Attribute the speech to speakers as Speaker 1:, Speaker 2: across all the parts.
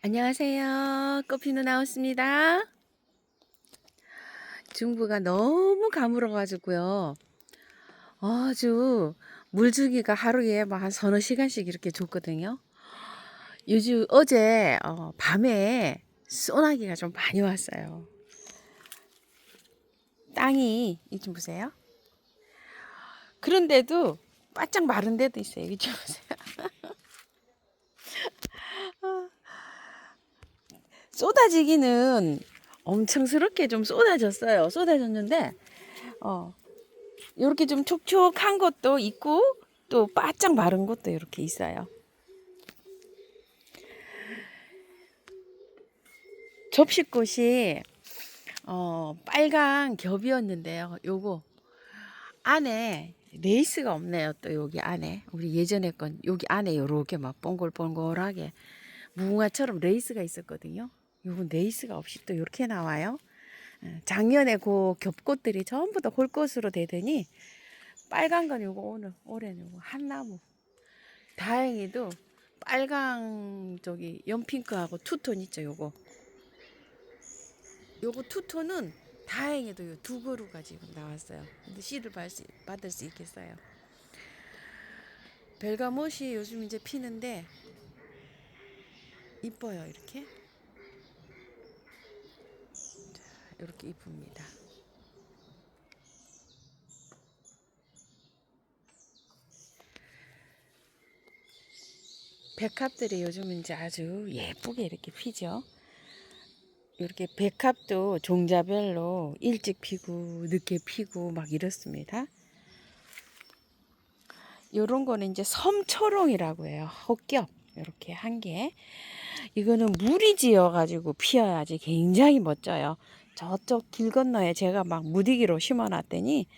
Speaker 1: 안녕하세요. 꽃피누 나왔습니다. 중부가 너무 가물어가지고요. 아주 물주기가 하루에 막 한 서너 시간씩 이렇게 줬거든요. 요즘 어제 밤에 소나기가 좀 많이 왔어요. 땅이 이좀 보세요. 그런데도 바짝 마른 데도 있어요. 이좀 보세요. 쏟아지기는 엄청스럽게 좀 쏟아졌어요. 쏟아졌는데 이렇게 좀 촉촉한 것도 있고 또 바짝 마른 것도 이렇게 있어요. 접시꽃이 빨간 겹이었는데요. 요거 안에 레이스가 없네요. 또 여기 안에 우리 예전에 건 여기 안에 요렇게 막 뻥글뻥글하게 무궁화처럼 레이스가 있었거든요. 요건 레이스가 없이 또 이렇게 나와요. 작년에 그 겹꽃들이 전부 다 홀꽃으로 되더니 빨간 건 요거 오늘 올해는 요거 한나무. 다행히도 빨강 저기 연핑크하고 투톤 있죠. 요거 투톤은 다행히도 두 그루가 지금 나왔어요. 근데 씨를 받을 수 있겠어요. 벨가못이 요즘 이제 피는데 이뻐요. 이렇게 이렇게 이쁩니다. 백합들이 요즘 이제 아주 예쁘게 이렇게 피죠. 이렇게 백합도 종자별로 일찍 피고 늦게 피고 막 이렇습니다. 요런 거는 이제 섬초롱이라고 해요. 헛겹 이렇게 한 개. 이거는 물이 지어 가지고 피어야지 굉장히 멋져요. 저쪽 길 건너에 제가 막 무디기로 심어 놨더니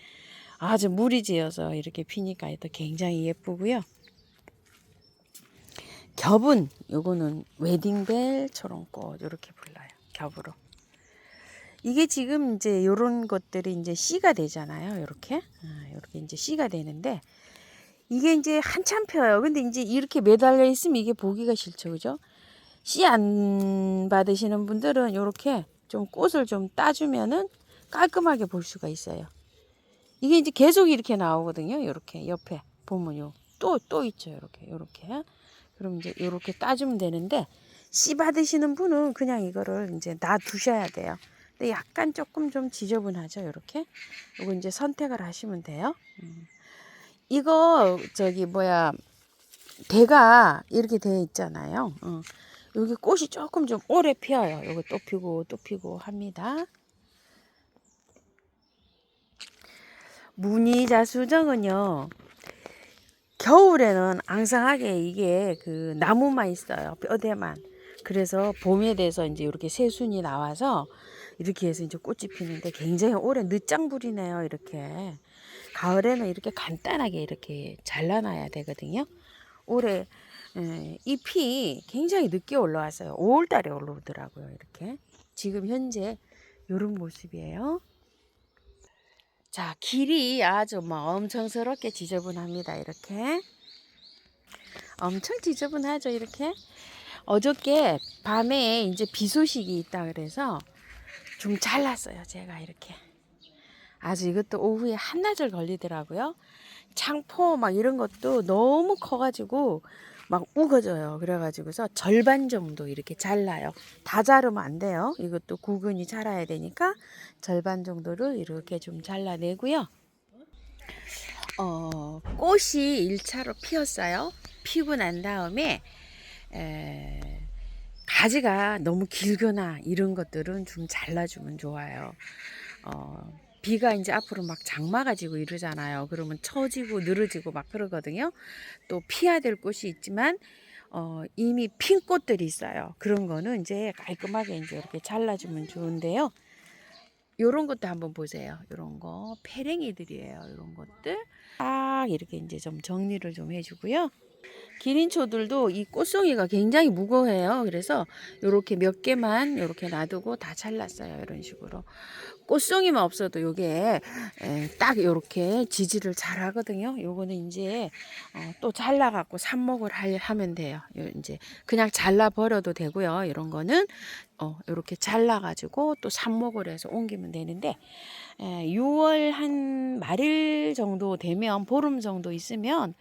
Speaker 1: 아주 물이 지어서 이렇게 피니까 또 굉장히 예쁘고요. 겹은 요거는 웨딩벨 초롱꽃 이렇게 불러요. 겹으로. 이게 지금 이제 요런 것들이 이제 씨가 되잖아요. 이렇게 이제 씨가 되는데 이게 이제 한참 펴요. 근데 이제 이렇게 매달려 있으면 이게 보기가 싫죠, 그죠? 씨 안 받으시는 분들은 이렇게 좀 꽃을 좀 따주면은 깔끔하게 볼 수가 있어요. 이게 이제 계속 이렇게 나오거든요. 이렇게 옆에 보면 또 있죠. 이렇게. 그럼 이제 이렇게 따주면 되는데 씨 받으시는 분은 그냥 이거를 이제 놔두셔야 돼요. 근데 약간 조금 좀 지저분하죠. 이렇게. 이거 이제 선택을 하시면 돼요. 이거 저기 뭐야 대가 이렇게 돼 있잖아요. 여기 꽃이 조금 좀 오래 피어요. 이거 또 피고 또 피고 합니다. 무늬자수정은요. 겨울에는 앙상하게 이게 그 나무만 있어요. 뼈대만. 그래서 봄에 돼서 이제 이렇게 새순이 나와서 이렇게 해서 이제 꽃이 피는데 굉장히 오래 늦장불이네요. 이렇게. 가을에는 이렇게 간단하게 이렇게 잘라놔야 되거든요. 올해 잎이 굉장히 늦게 올라왔어요. 5월달에 올라오더라고요. 이렇게. 지금 현재 이런 모습이에요. 자, 길이 아주 뭐 엄청스럽게 지저분합니다. 이렇게. 엄청 지저분하죠. 이렇게. 어저께 밤에 이제 비 소식이 있다 그래서 좀 잘랐어요. 제가 이렇게. 아주 이것도 오후에 한나절 걸리더라고요. 창포 막 이런 것도 너무 커가지고 막 우거져요. 그래가지고서 절반 정도 이렇게 잘라요. 다 자르면 안 돼요. 이것도 구근이 자라야 되니까 절반 정도를 이렇게 좀 잘라내고요. 꽃이 1차로 피었어요. 피고 난 다음에 가지가 너무 길거나 이런 것들은 좀 잘라주면 좋아요. 비가 이제 앞으로 막 장마가 지고 이러잖아요. 그러면 처지고 늘어지고 막 그러거든요. 또 피해야 될 꽃이 있지만 이미 핀 꽃들이 있어요. 그런 거는 이제 깔끔하게 이제 이렇게 잘라주면 좋은데요. 요런 것도 한번 보세요. 요런 거 페랭이들이에요. 요런 것들 딱 이렇게 이제 좀 정리를 좀 해주고요. 기린초들도 이 꽃송이가 굉장히 무거워요. 그래서 요렇게 몇 개만 요렇게 놔두고 다 잘랐어요. 이런 식으로. 꽃송이만 없어도 요게 딱 요렇게 지지를 잘 하거든요. 요거는 이제 또 잘라갖고 삽목을 하면 돼요. 이제 그냥 잘라 버려도 되고요. 이런 거는 요렇게 잘라가지고 또 삽목을 해서 옮기면 되는데 6월 한 말일 정도 되면 보름 정도 있으면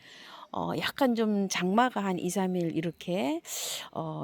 Speaker 1: 약간 좀 장마가 한 2, 3일 이렇게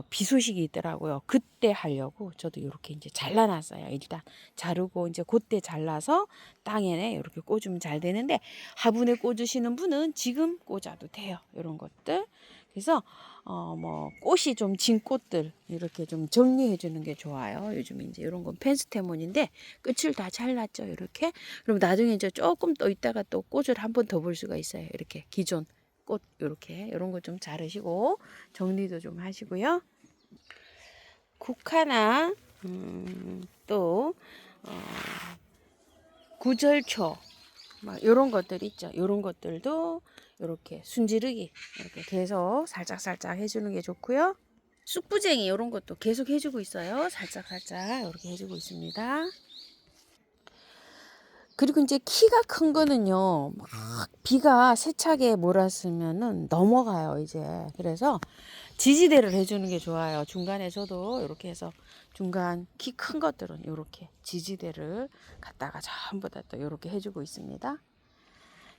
Speaker 1: 비 소식이 있더라고요. 그때 하려고 저도 이렇게 이제 잘라놨어요. 일단 자르고 이제 그때 잘라서 땅에 이렇게 꽂으면 잘 되는데 화분에 꽂으시는 분은 지금 꽂아도 돼요. 이런 것들. 그래서 뭐 꽃이 좀 진 꽃들 이렇게 좀 정리해 주는 게 좋아요. 요즘 이제 이런 건 펜스테몬인데 끝을 다 잘랐죠. 이렇게. 그럼 나중에 이제 조금 또 있다가 또 꽃을 한 번 더 볼 수가 있어요. 이렇게 기존 꽃 이렇게 이런 거 좀 자르시고 정리도 좀 하시고요. 국화나 또 구절초 막 이런 것들 있죠. 이런 것들도 이렇게 순지르기 이렇게 계속 살짝 해주는 게 좋고요. 쑥부쟁이 이런 것도 계속 해주고 있어요. 살짝 이렇게 해주고 있습니다. 그리고 이제 키가 큰 거는요, 막 비가 세차게 몰았으면은 넘어가요, 이제. 그래서 지지대를 해주는 게 좋아요. 중간에 저도 이렇게 해서 중간 키 큰 것들은 이렇게 지지대를 갖다가 전부 다 또 이렇게 해주고 있습니다.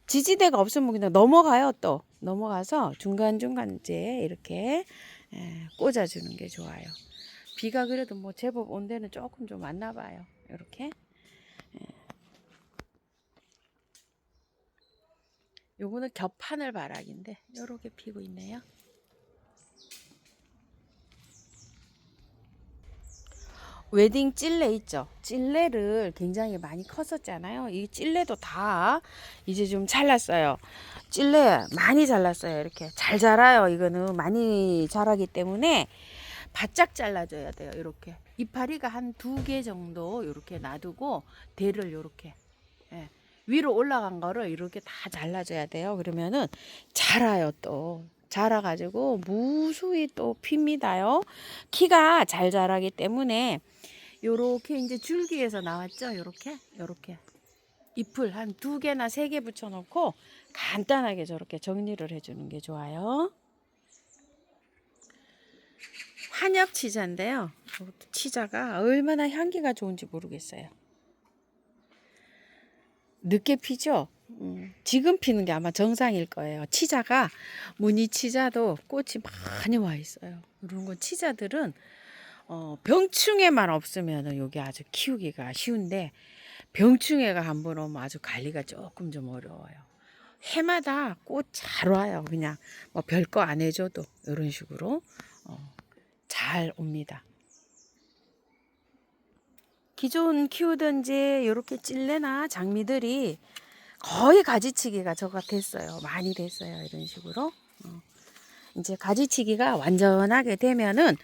Speaker 1: 지지대가 없으면 그냥 넘어가요, 또. 넘어가서 중간중간 이제 이렇게 꽂아주는 게 좋아요. 비가 그래도 뭐 제법 온 데는 조금 좀 왔나 봐요. 이렇게. 요거는 겹하늘 바락인데 요렇게 피고 있네요. 웨딩 찔레 있죠. 찔레를 굉장히 많이 컸었잖아요. 이 찔레도 다 이제 좀 잘랐어요. 찔레 많이 잘랐어요. 이렇게 잘 자라요. 이거는 많이 자라기 때문에 바짝 잘라줘야 돼요. 이렇게 이파리가 한 2개 정도 이렇게 놔두고 대를 이렇게 위로 올라간 거를 이렇게 다 잘라줘야 돼요. 그러면은 자라요, 또. 자라가지고 무수히 또 핍니다요. 키가 잘 자라기 때문에 요렇게 이제 줄기에서 나왔죠. 요렇게 잎을 한 2개나 3개 붙여놓고 간단하게 저렇게 정리를 해주는 게 좋아요. 한약 치자인데요. 치자가 얼마나 향기가 좋은지 모르겠어요. 늦게 피죠. 지금 피는 게 아마 정상일 거예요. 치자가 무늬 치자도 꽃이 많이 와 있어요. 이런 거 치자들은 병충해만 없으면 여기 아주 키우기가 쉬운데 병충해가 한번 오면 아주 관리가 조금 좀 어려워요. 해마다 꽃 잘 와요. 그냥 뭐 별거 안 해줘도 이런 식으로 잘 옵니다. 기존 키우던 제 이렇게 찔레나 장미들이 거의 가지치기가 저가 됐어요. 많이 됐어요. 이런 식으로. 이제 가지치기가 완전하게 되면은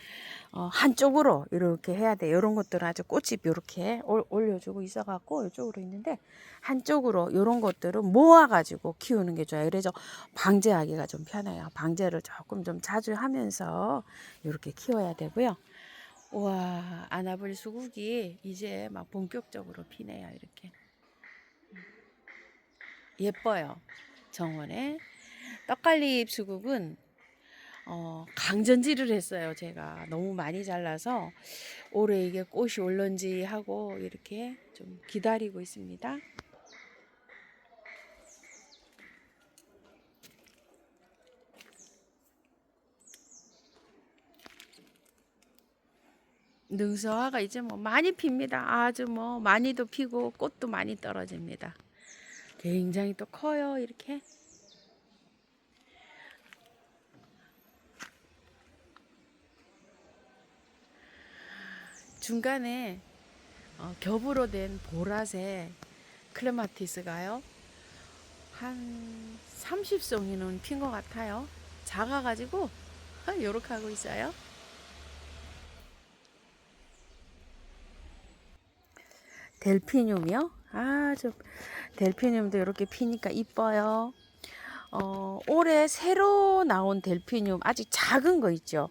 Speaker 1: 한쪽으로 이렇게 해야 돼. 이런 것들은 아주 꽃이 이렇게 올려주고 있어갖고 이쪽으로 있는데 한쪽으로 이런 것들은 모아가지고 키우는 게 좋아요. 그래서 방제하기가 좀 편해요. 방제를 조금 좀 자주 하면서 이렇게 키워야 되고요. 우와, 아나블 수국이 이제 막 본격적으로 피네요. 이렇게 예뻐요. 정원에 떡갈잎 수국은 강전지를 했어요. 제가 너무 많이 잘라서 올해 이게 꽃이 올런지 하고 이렇게 좀 기다리고 있습니다. 능서화가 이제 뭐 많이 핍니다. 아주 뭐 많이도 피고 꽃도 많이 떨어집니다. 굉장히 또 커요. 이렇게. 중간에 겹으로 된 보라색 클레마티스가요. 한 30송이는 핀 것 같아요. 작아가지고 요렇게 하고 있어요. 델피늄이요? 아, 저 델피늄도 이렇게 피니까 이뻐요. 올해 새로 나온 델피늄 아직 작은 거 있죠.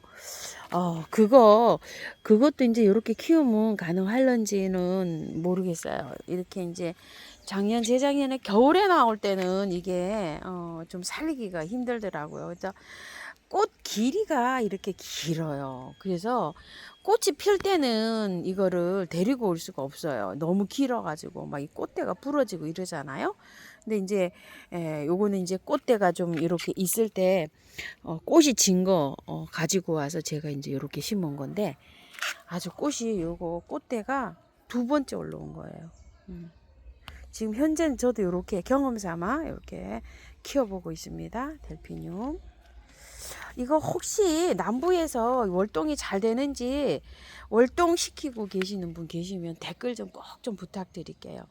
Speaker 1: 그것도 이제 이렇게 키우면 가능할런지는 모르겠어요. 이렇게 이제 작년, 재작년에 겨울에 나올 때는 이게 좀 살리기가 힘들더라고요. 그래서 꽃 길이가 이렇게 길어요. 그래서 꽃이 필 때는 이거를 데리고 올 수가 없어요. 너무 길어가지고 막 이 꽃대가 부러지고 이러잖아요. 근데 이제 요거는 이제 꽃대가 좀 이렇게 있을 때 꽃이 진 거 가지고 와서 제가 이제 이렇게 심은 건데 아주 꽃이 요거 꽃대가 두 번째 올라온 거예요. 지금 현재는 저도 이렇게 경험 삼아 이렇게 키워보고 있습니다. 델피늄. 이거 혹시 남부에서 월동이 잘 되는지 월동 시키고 계시는 분 계시면 댓글 좀 꼭 좀 부탁드릴게요.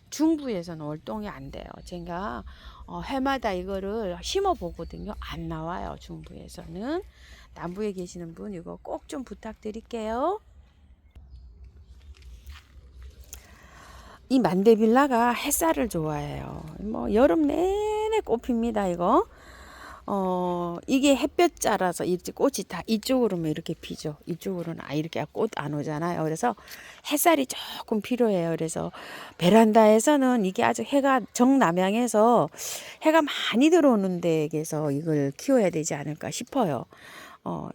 Speaker 1: 중부에서는 월동이 안 돼요. 제가 해마다 이거를 심어 보거든요. 안 나와요. 중부에서는. 남부에 계시는 분 이거 꼭 좀 부탁드릴게요. 이 만데빌라가 햇살을 좋아해요. 뭐 여름 내내 꽃핍니다. 이거. 이게 햇볕자라서 이제 꽃이 다 이쪽으로만 이렇게 피죠. 이쪽으로는 이렇게 꽃 안 오잖아요. 그래서 햇살이 조금 필요해요. 그래서 베란다에서는 이게 아직 해가 정남향에서 해가 많이 들어오는 데에서 이걸 키워야 되지 않을까 싶어요.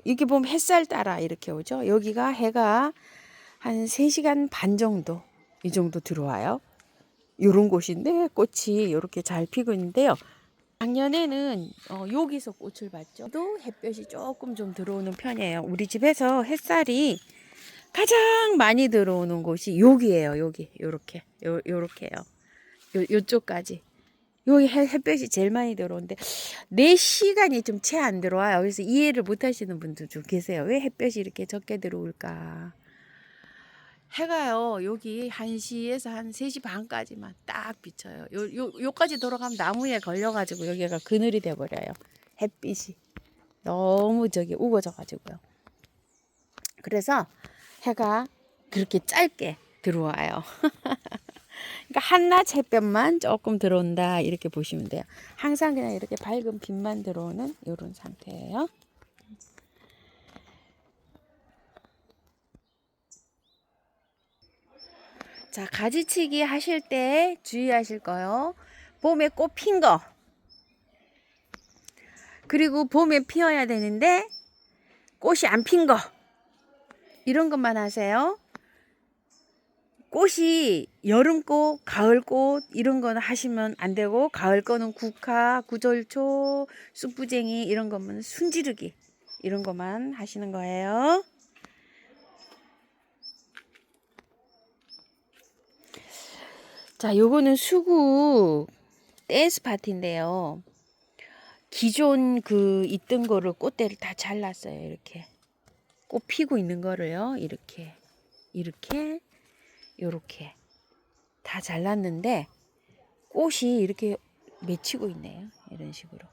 Speaker 1: 이게 보면 햇살 따라 이렇게 오죠. 여기가 해가 한 3시간 반 정도 이 정도 들어와요. 요런 곳인데 꽃이 이렇게 잘 피고 있는데요. 작년에는 여기서 꽃을 봤죠. 또 햇볕이 조금 좀 들어오는 편이에요. 우리 집에서 햇살이 가장 많이 들어오는 곳이 여기예요. 여기 요렇게 요렇게요. 요쪽까지. 여기 햇볕이 제일 많이 들어오는데 4시간이 좀 채 안 들어와요. 그래서 이해를 못 하시는 분들 좀 계세요. 왜 햇볕이 이렇게 적게 들어올까? 해가요, 여기 1시에서 한 3시 반까지만 딱 비쳐요. 요까지 돌아가면 나무에 걸려가지고 여기가 그늘이 돼버려요. 햇빛이. 너무 저기 우거져가지고요. 그래서 해가 그렇게 짧게 들어와요. 그러니까 한낮 햇볕만 조금 들어온다. 이렇게 보시면 돼요. 항상 그냥 이렇게 밝은 빛만 들어오는 이런 상태예요. 자, 가지치기 하실 때 주의하실 거요. 봄에 꽃 핀 거. 그리고 봄에 피어야 되는데 꽃이 안 핀 거. 이런 것만 하세요. 꽃이 여름꽃, 가을꽃 이런 거는 하시면 안 되고 가을 거는 국화, 구절초, 쑥부쟁이 이런 거면 순지르기 이런 것만 하시는 거예요. 자, 요거는 수국 댄스 파티인데요. 기존 그 있던 거를 꽃대를 다 잘랐어요. 이렇게 꽃 피고 있는 거를요. 이렇게 요렇게 다 잘랐는데 꽃이 이렇게 맺히고 있네요. 이런 식으로.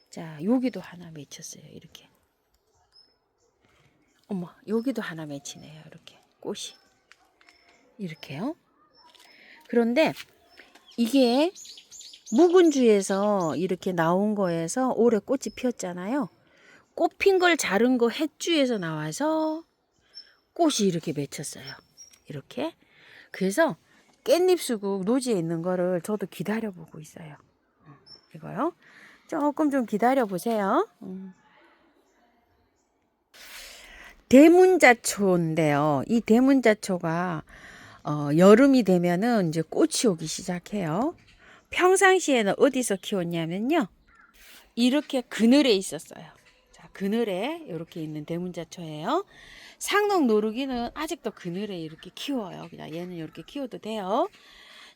Speaker 1: 자, 여기도 하나 맺혔어요. 이렇게. 어머, 여기도 하나 맺히네요. 이렇게 꽃이 이렇게요. 그런데 이게 묵은주에서 이렇게 나온 거에서 올해 꽃이 피었잖아요. 꽃 핀 걸 자른 거 햇주에서 나와서 꽃이 이렇게 맺혔어요. 이렇게. 그래서 깻잎 수국 노지에 있는 거를 저도 기다려 보고 있어요. 이거요. 조금 좀 기다려 보세요. 대문자초인데요. 이 대문자초가 여름이 되면은 이제 꽃이 오기 시작해요. 평상시에는 어디서 키웠냐면요. 이렇게 그늘에 있었어요. 자, 그늘에 이렇게 있는 대문자초예요. 상록 노루기는 아직도 그늘에 이렇게 키워요. 그냥 얘는 이렇게 키워도 돼요.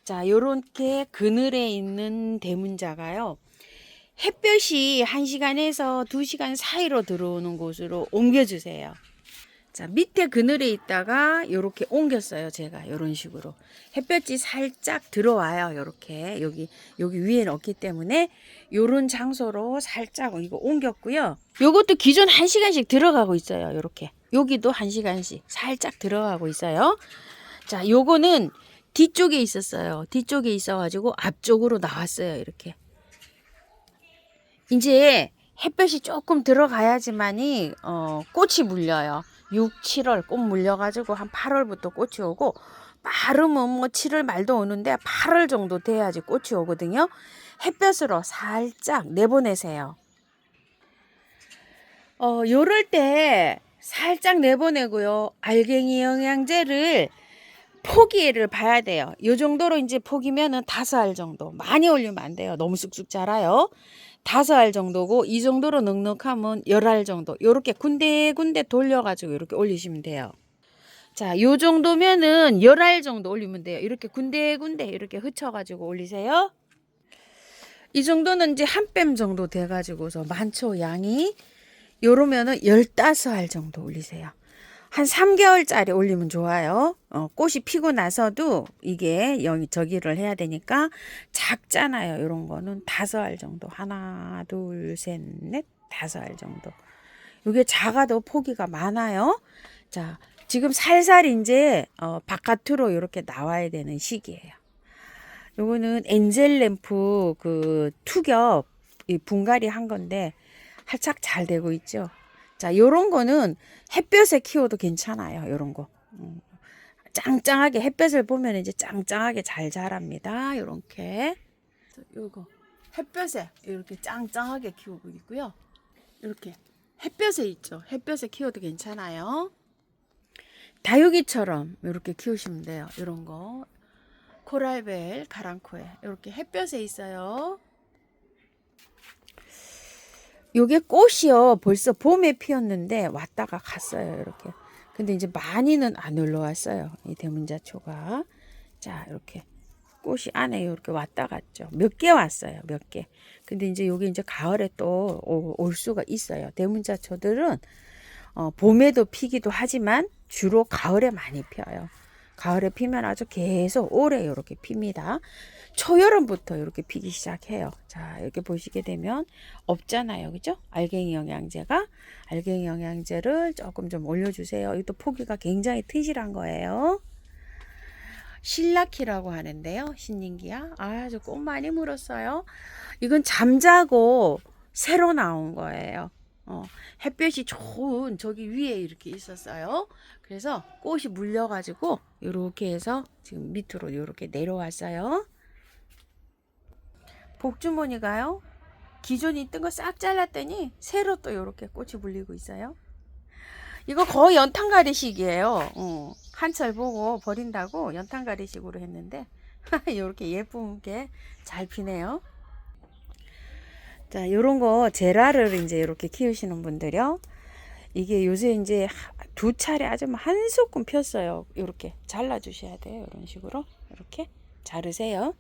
Speaker 1: 자, 요렇게 그늘에 있는 대문자가요. 햇볕이 1시간에서 2시간 사이로 들어오는 곳으로 옮겨주세요. 자, 밑에 그늘에 있다가 요렇게 옮겼어요. 제가 요런 식으로 햇볕이 살짝 들어와요. 요렇게 여기 위에는 없기 때문에 요런 장소로 살짝 이거 옮겼고요. 요것도 기존 1시간씩 들어가고 있어요. 요렇게 여기도 1시간씩 살짝 들어가고 있어요. 자, 요거는 뒤쪽에 있었어요. 뒤쪽에 있어가지고 앞쪽으로 나왔어요. 이렇게 이제 햇볕이 조금 들어가야지만이 꽃이 물려요. 6, 7월 꽃 물려가지고 한 8월부터 꽃이 오고 빠르면 뭐 7월 말도 오는데 8월 정도 돼야지 꽃이 오거든요. 햇볕으로 살짝 내보내세요. 요럴 때 살짝 내보내고요. 알갱이 영양제를 포기를 봐야 돼요. 요 정도로 이제 포기면은 5알 정도. 많이 올리면 안 돼요. 너무 쑥쑥 자라요. 5알 정도고 이 정도로 넉넉하면 10알 정도. 요렇게 군데군데 돌려가지고 이렇게 올리시면 돼요. 자, 요 정도면은 10알 정도 올리면 돼요. 이렇게 군데군데 이렇게 흩쳐가지고 올리세요. 이 정도는 이제 한 뺨 정도 돼가지고서 많죠, 양이. 요러면은 15알 정도 올리세요. 한 3개월짜리 올리면 좋아요. 꽃이 피고 나서도 이게 여기 저기를 해야 되니까 작잖아요. 이런 거는 5알 정도. 하나, 둘, 셋, 넷, 5알 정도. 이게 작아도 포기가 많아요. 자, 지금 살살 이제 바깥으로 이렇게 나와야 되는 시기예요. 요거는 엔젤 램프 그 투겹 이 분갈이 한 건데 활짝 잘 되고 있죠. 자, 요런 거는 햇볕에 키워도 괜찮아요. 요런 거. 짱짱하게 햇볕을 보면 이제 짱짱하게 잘 자랍니다. 요렇게. 요거 햇볕에 이렇게 짱짱하게 키우고 있고요. 이렇게 햇볕에 있죠. 햇볕에 키워도 괜찮아요. 다육이처럼 이렇게 키우시면 돼요. 이런 거. 코랄벨 가랑코에 이렇게 햇볕에 있어요. 요게 꽃이요. 벌써 봄에 피었는데 왔다가 갔어요. 이렇게. 근데 이제 많이는 안 올라왔어요. 이 대문자초가. 자, 이렇게 꽃이 안에 이렇게 왔다 갔죠. 몇 개 왔어요. 몇 개. 근데 이제 요게 이제 가을에 또 올 수가 있어요. 대문자초들은 봄에도 피기도 하지만 주로 가을에 많이 펴요. 가을에 피면 아주 계속 오래 이렇게 핍니다. 초여름부터 이렇게 피기 시작해요. 자, 이렇게 보시게 되면 없잖아요. 그죠? 알갱이 영양제가. 알갱이 영양제를 조금 좀 올려주세요. 이것도 포기가 굉장히 튼실한 거예요. 신라키라고 하는데요. 신nin기야. 아주 꽃 많이 물었어요. 이건 잠자고 새로 나온 거예요. 햇볕이 좋은 저기 위에 이렇게 있었어요. 그래서 꽃이 물려가지고 이렇게 해서 지금 밑으로 이렇게 내려왔어요. 복주머니가요. 기존에 있던 거 싹 잘랐더니 새로 또 이렇게 꽃이 물리고 있어요. 이거 거의 연탄가리식이에요. 한철 보고 버린다고 연탄가리식으로 했는데 이렇게 예쁘게 잘 피네요. 자, 요런 거 제라를 이제 이렇게 키우시는 분들요. 이게 요새 이제 2차례 아주 한 소끔 폈어요. 이렇게 잘라 주셔야 돼요. 이런 식으로 이렇게 자르세요.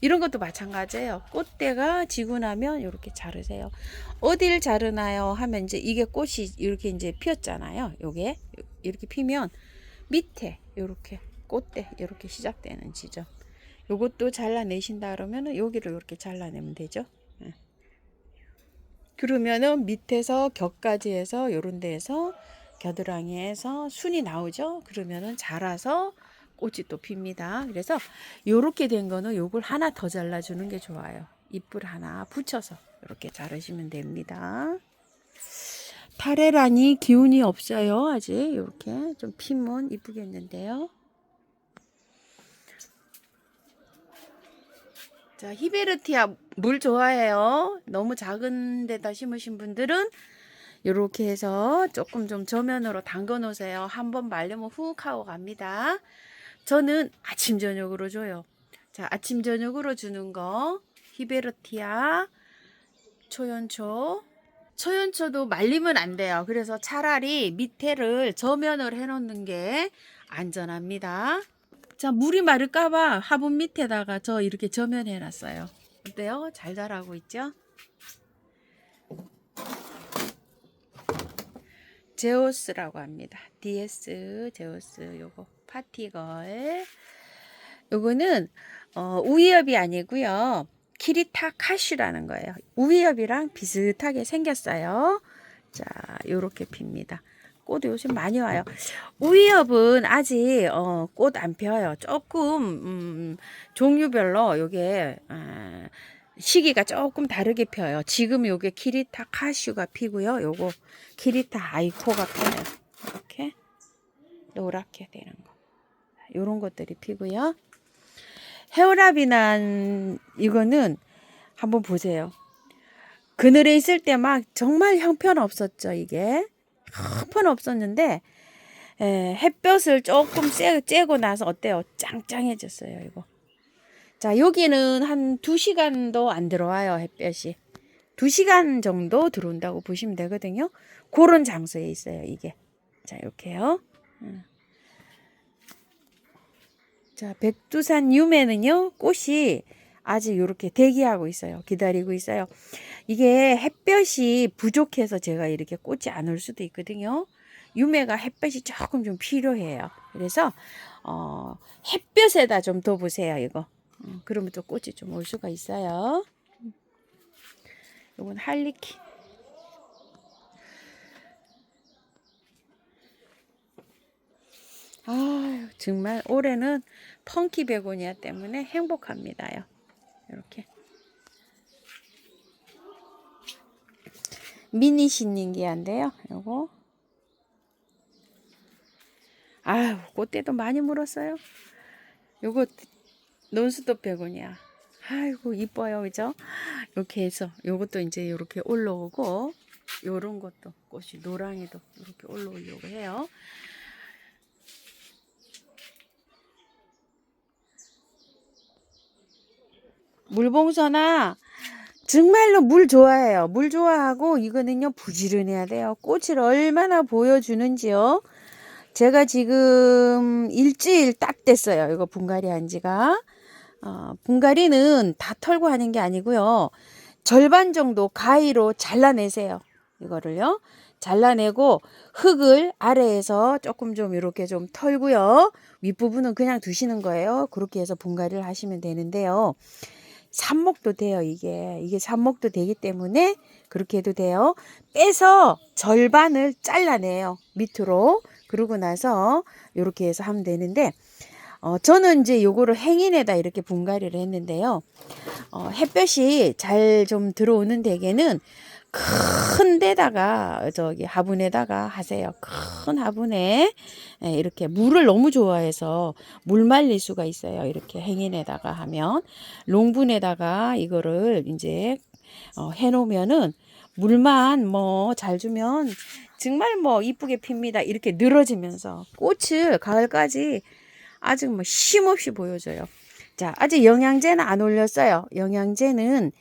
Speaker 1: 이런 것도 마찬가지예요. 꽃대가 지고 나면 이렇게 자르세요. 어딜 자르나요? 하면 이제 이게 꽃이 이렇게 이제 피었잖아요. 요게 이렇게 피면 밑에 이렇게 꽃대 이렇게 시작되는 지점. 요것도 잘라내신다 그러면은 여기를 이렇게 잘라내면 되죠. 그러면은 밑에서 격까지 해서 요런 데에서 겨드랑이에서 순이 나오죠. 그러면은 자라서 꽃이 또 핍니다. 그래서 요렇게 된 거는 요걸 하나 더 잘라주는 게 좋아요. 잎을 하나 붙여서 이렇게 자르시면 됩니다. 타레라니 기운이 없어요. 아직 이렇게 좀 피면 이쁘겠는데요. 자, 히베르티아 물 좋아해요. 너무 작은 데다 심으신 분들은 이렇게 해서 조금 좀 저면으로 담궈 놓으세요. 한번 말려면 훅 하고 갑니다. 저는 아침 저녁으로 줘요. 자, 아침 저녁으로 주는 거 히베르티아 초연초. 초연초도 말리면 안 돼요. 그래서 차라리 밑에를 저면을 해 놓는 게 안전합니다. 자, 물이 마를까봐 화분 밑에다가 저 이렇게 저면해 놨어요. 어때요? 잘 자라고 있죠? 제오스라고 합니다. DS 제오스 요거 파티걸. 요거는 우이엽이 아니고요. 키리타 카슈라는 거예요. 우이엽이랑 비슷하게 생겼어요. 자, 요렇게 핍니다. 꽃 요즘 많이 와요. 우이엽은 아직 꽃 안 펴요. 조금 종류별로 요게 시기가 조금 다르게 펴요. 지금 요게 키리타 카슈가 피고요. 요거 키리타 아이코가 펴요. 이렇게 노랗게 되는 거. 요런 것들이 피고요. 헤어라비난 이거는 한번 보세요. 그늘에 있을 때 막 정말 형편없었죠. 이게 형편없었는데 햇볕을 조금 쬐고 나서 어때요? 짱짱해졌어요. 이거. 자, 여기는 한 2시간도 안 들어와요. 햇볕이. 2시간 정도 들어온다고 보시면 되거든요. 그런 장소에 있어요. 이게. 자, 이렇게요. 자, 백두산 유매는요. 꽃이 아직 이렇게 대기하고 있어요. 기다리고 있어요. 이게 햇볕이 부족해서 제가 이렇게 꽃이 안 올 수도 있거든요. 유매가 햇볕이 조금 좀 필요해요. 그래서 햇볕에다 좀 둬보세요. 이거. 그러면 또 꽃이 좀 올 수가 있어요. 이건 할리퀸. 아, 정말 올해는 펑키 베고니아 때문에 행복합니다요. 이렇게 미니 신nin기한데요. 요거 아유, 꽃대도 많이 물었어요. 요거 논스톱 베고니아. 아이고 이뻐요, 그죠? 이렇게 해서 요것도 이제 이렇게 올라오고 요런 것도 꽃이 노랑이도 이렇게 올라오려고 해요. 물봉선아 정말로 물 좋아해요. 물 좋아하고 이거는요 부지런해야 돼요. 꽃을 얼마나 보여주는지요. 제가 지금 일주일 딱 됐어요. 이거 분갈이 한 지가. 분갈이는 다 털고 하는 게 아니고요. 절반 정도 가위로 잘라내세요. 이거를요. 잘라내고 흙을 아래에서 조금 좀 이렇게 좀 털고요. 윗부분은 그냥 두시는 거예요. 그렇게 해서 분갈이를 하시면 되는데요. 삽목도 돼요. 이게 삽목도 되기 때문에 그렇게 해도 돼요. 빼서 절반을 잘라내요. 밑으로. 그러고 나서 이렇게 해서 하면 되는데 저는 이제 요거를 행인에다 이렇게 분갈이를 했는데요. 햇볕이 잘 좀 들어오는 대게는 큰 데다가 저기 화분에다가 하세요. 큰 화분에 이렇게 물을 너무 좋아해서 물 말릴 수가 있어요. 이렇게 행인에다가 하면 롱분에다가 이거를 이제 해 놓으면은 물만 뭐 잘 주면 정말 뭐 이쁘게 핍니다. 이렇게 늘어지면서 꽃을 가을까지 아직 뭐 쉼없이 보여줘요. 자, 아직 영양제는 안 올렸어요. 영양제는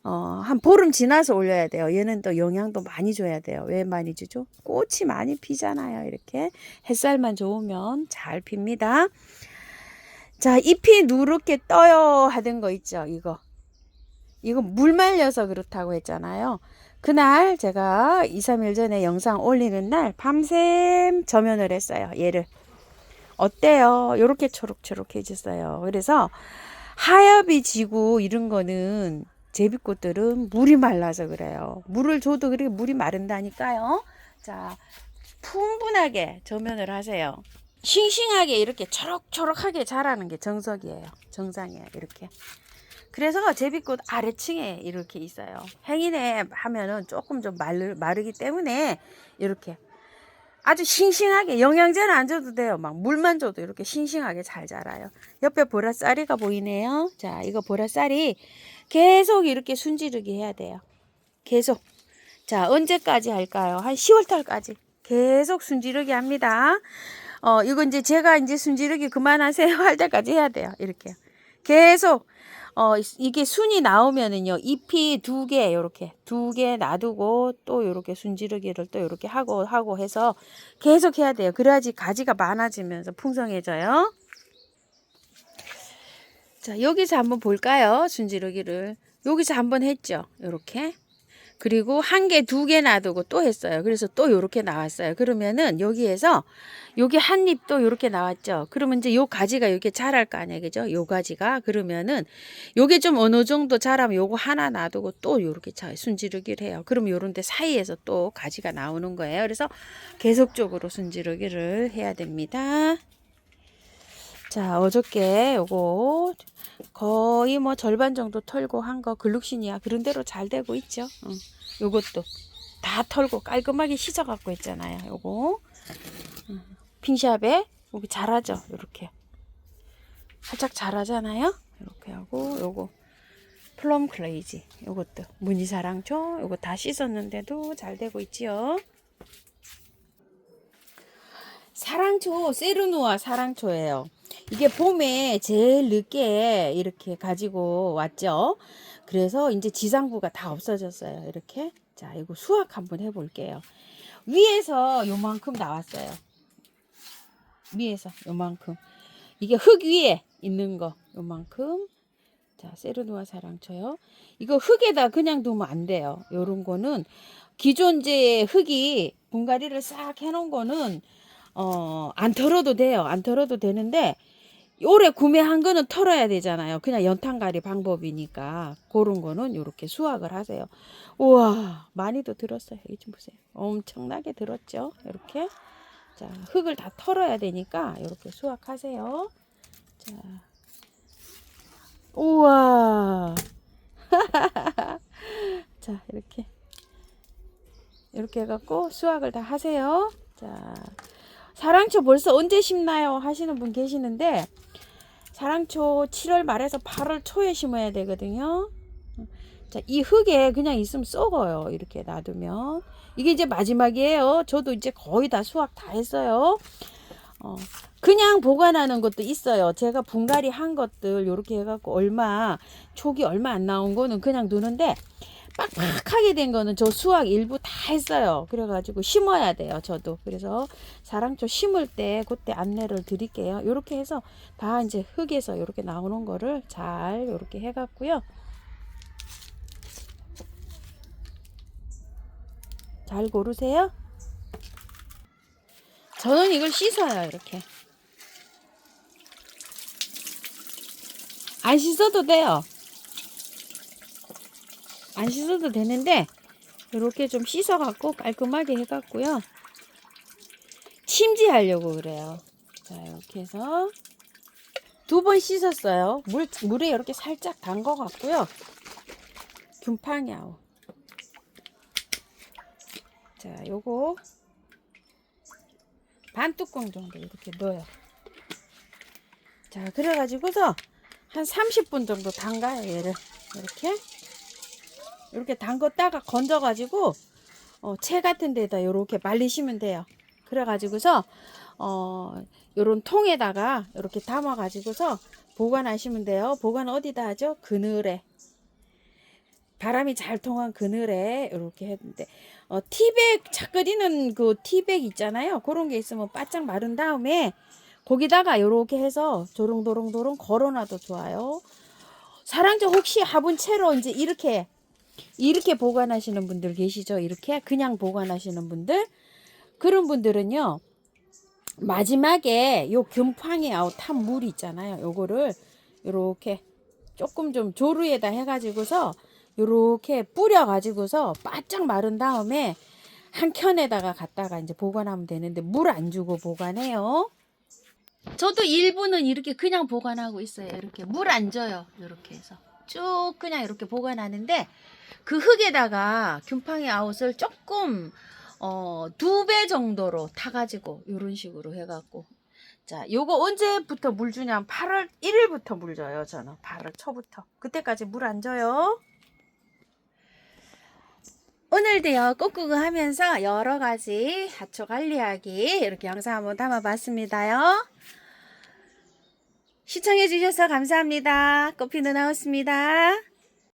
Speaker 1: 한 보름 지나서 올려야 돼요. 얘는 또 영양도 많이 줘야 돼요. 왜 많이 주죠? 꽃이 많이 피잖아요. 이렇게 햇살만 좋으면 잘 핍니다. 자, 잎이 누렇게 떠요 하던 거 있죠. 이거 물 말려서 그렇다고 했잖아요. 그날 제가 2, 3일 전에 영상 올리는 날 밤샘 저면을 했어요. 얘를. 어때요? 요렇게 초록초록해졌어요. 그래서 하엽이 지고 이런 거는 제비꽃들은 물이 말라서 그래요. 물을 줘도 그렇게 물이 마른다니까요. 자, 풍분하게 저면을 하세요. 싱싱하게 이렇게 초록초록하게 자라는 게 정석이에요. 정상이에요. 이렇게. 그래서 제비꽃 아래층에 이렇게 있어요. 행인에 하면은 조금 좀 마르기 때문에 이렇게 아주 싱싱하게 영양제는 안 줘도 돼요. 막 물만 줘도 이렇게 싱싱하게 잘 자라요. 옆에 보라쌀이가 보이네요. 자, 이거 보라쌀이 계속 이렇게 순지르기 해야 돼요. 계속. 자, 언제까지 할까요? 한 10월달까지 계속 순지르기 합니다. 이거 이제 제가 이제 순지르기 그만하세요 할 때까지 해야 돼요. 이렇게. 계속. 이게 순이 나오면은요, 잎이 2개, 요렇게 2개 놔두고 또 요렇게 순지르기를 또 요렇게 하고 해서 계속 해야 돼요. 그래야지 가지가 많아지면서 풍성해져요. 자, 여기서 한번 볼까요? 순지르기를. 여기서 한번 했죠. 요렇게. 그리고 1개, 2개 놔두고 또 했어요. 그래서 또 요렇게 나왔어요. 그러면은 여기에서 여기 한 잎도 요렇게 나왔죠. 그러면 이제 요 가지가 이렇게 자랄 거 아니에요. 그죠? 요 가지가. 그러면은 요게 좀 어느 정도 자라면 요거 하나 놔두고 또 요렇게 순지르기를 해요. 그러면 요런 데 사이에서 또 가지가 나오는 거예요. 그래서 계속적으로 순지르기를 해야 됩니다. 자, 어저께 요거 거의 뭐 절반 정도 털고 한 거 글룩신이야. 그런 대로 잘 되고 있죠. 요것도 다 털고 깔끔하게 씻어갖고 있잖아요. 요거 핑샵에 여기 잘하죠. 요렇게 살짝 잘하잖아요. 이렇게 하고 요거 플럼 클레이지 요것도 무늬사랑초 요거 다 씻었는데도 잘 되고 있지요. 사랑초 세르누아 사랑초예요. 이게 봄에 제일 늦게 이렇게 가지고 왔죠. 그래서 이제 지상부가 다 없어졌어요. 이렇게. 자, 이거 수확 한번 해볼게요. 위에서 요만큼 나왔어요. 위에서 요만큼. 이게 흙 위에 있는 거 요만큼. 자, 세르누아 사랑초요. 이거 흙에다 그냥 두면 안 돼요. 요런 거는 기존제 흙이 분갈이를 싹 해놓은 거는 안 털어도 돼요. 안 털어도 되는데 올해 구매한 거는 털어야 되잖아요. 그냥 연탄갈이 방법이니까 그런 거는 이렇게 수확을 하세요. 우와, 많이도 들었어요. 이 좀 보세요. 엄청나게 들었죠. 이렇게. 자, 흙을 다 털어야 되니까 이렇게 수확하세요. 자, 우와. 자, 이렇게 해갖고 수확을 다 하세요. 자, 사랑초 벌써 언제 심나요? 하시는 분 계시는데 사랑초 7월 말에서 8월 초에 심어야 되거든요. 자, 이 흙에 그냥 있으면 썩어요. 이렇게 놔두면. 이게 이제 마지막이에요. 저도 이제 거의 다 수확 다 했어요. 그냥 보관하는 것도 있어요. 제가 분갈이 한 것들 요렇게 해갖고 촉이 얼마 안 나온 거는 그냥 두는데 빡빡하게 된 거는 저 수확 일부 다 했어요. 그래가지고 심어야 돼요. 저도. 그래서 사랑초 심을 때 그때 안내를 드릴게요. 요렇게 해서 다 이제 흙에서 요렇게 나오는 거를 잘 요렇게 해갖고요. 잘 고르세요. 저는 이걸 씻어요. 이렇게. 안 씻어도 돼요. 안 씻어도 되는데 이렇게 좀 씻어 갖고 깔끔하게 해 갖고요 침지하려고 그래요. 자, 이렇게 해서 2번 씻었어요. 물에 이렇게 살짝 담궈 갖고요 균팡이하고. 자, 요거 반 뚜껑 정도 이렇게 넣어요. 자, 그래 가지고서 한 30분 정도 담가요. 얘를 이렇게 담궜다가 건져가지고 채 같은 데다 이렇게 말리시면 돼요. 그래가지고서 요런 통에다가 이렇게 담아가지고서 보관하시면 돼요. 보관 어디다 하죠? 그늘에. 바람이 잘 통한 그늘에 이렇게 했는데 티백 착끓이는 그 티백 있잖아요. 그런 게 있으면 바짝 마른 다음에 거기다가 이렇게 해서 조롱도롱도롱 걸어놔도 좋아요. 사랑초 혹시 화분 채로 이제 이렇게 보관하시는 분들 계시죠? 이렇게 그냥 보관하시는 분들, 그런 분들은요 마지막에 요 균팡이 탄 물 있잖아요. 요거를 요렇게 조금 좀 조루에다 해가지고서 요렇게 뿌려 가지고서 바짝 마른 다음에 한 켠에다가 갖다가 이제 보관하면 되는데 물 안 주고 보관해요. 저도 일부는 이렇게 그냥 보관하고 있어요. 이렇게 물 안 줘요. 이렇게 해서 쭉 그냥 이렇게 보관하는데 그 흙에다가 균팡이 아웃을 조금 2배 정도로 타가지고 이런 식으로 해갖고. 자, 요거 언제부터 물 주냐면 8월 1일부터 물 줘요. 저는 8월 초부터. 그때까지 물 안 줘요. 오늘도요 꾹꾹 하면서 여러가지 하초 관리하기 이렇게 영상 한번 담아봤습니다요. 시청해 주셔서 감사합니다. 꽃피 누나였습니다.